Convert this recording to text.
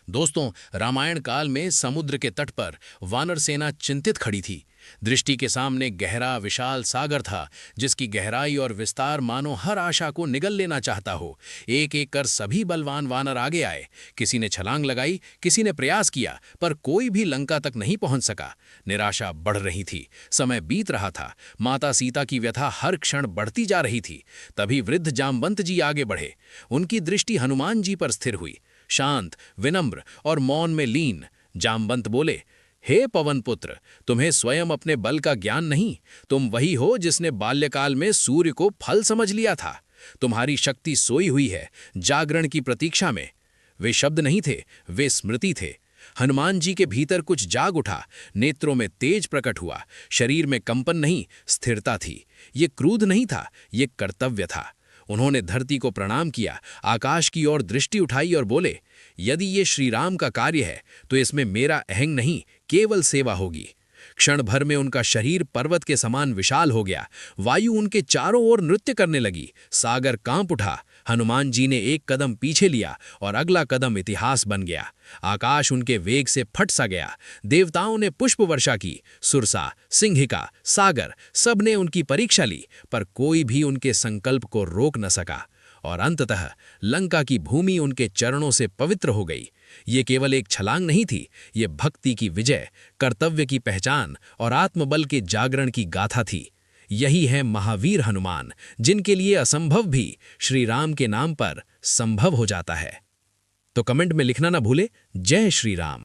दोस्तों, रामायण काल में समुद्र के तट पर वानर सेना चिंतित खड़ी थी। दृष्टि के सामने गहरा विशाल सागर था, जिसकी गहराई और विस्तार मानो हर आशा को निगल लेना चाहता हो। एक एक कर सभी बलवान वानर आगे आए। किसी ने छलांग लगाई, किसी ने प्रयास किया, पर कोई भी लंका तक नहीं पहुंच सका। निराशा बढ़ रही थी, समय बीत रहा था। माता सीता की व्यथा हर क्षण बढ़ती जा रही थी। तभी वृद्ध जामवंत जी आगे बढ़े। उनकी दृष्टि हनुमान जी पर स्थिर हुई। शांत, विनम्र और मौन में लीन, जामवंत बोले, हे पवन पुत्र, तुम्हें स्वयं अपने बल का ज्ञान नहीं। तुम वही हो जिसने बाल्यकाल में सूर्य को फल समझ लिया था। तुम्हारी शक्ति सोई हुई है, जागरण की प्रतीक्षा में। वे शब्द नहीं थे, वे स्मृति थे। हनुमान जी के भीतर कुछ जाग उठा, नेत्रों में तेज प्रकट हुआ, शरीर में कंपन नहीं, स्थिरता थी। ये क्रोध नहीं था, ये कर्तव्य था। उन्होंने धरती को प्रणाम किया, आकाश की ओर दृष्टि उठाई और बोले, यदि ये श्री राम का कार्य है तो इसमें मेरा अहंग नहीं, केवल सेवा होगी। क्षण भर में उनका शरीर पर्वत के समान विशाल हो गया। वायु उनके चारों ओर नृत्य करने लगी, सागर कांप उठा। हनुमान जी ने एक कदम पीछे लिया और अगला कदम इतिहास बन गया। आकाश उनके वेग से फट सा गया। देवताओं ने पुष्प वर्षा की, सुरसा, सिंहिका, सागर, सबने उनकी परीक्षा ली, पर कोई भी उनके संकल्प को रोक न सका। और अंततः लंका की भूमि उनके चरणों से पवित्र हो गई। ये केवल एक छलांग नहीं थी, ये भक्ति की विजय, कर्तव्य की पहचान और आत्मबल के जागरण की गाथा थी। यही है महावीर हनुमान, जिनके लिए असंभव भी श्री राम के नाम पर संभव हो जाता है। तो कमेंट में लिखना ना भूले, जय श्री राम।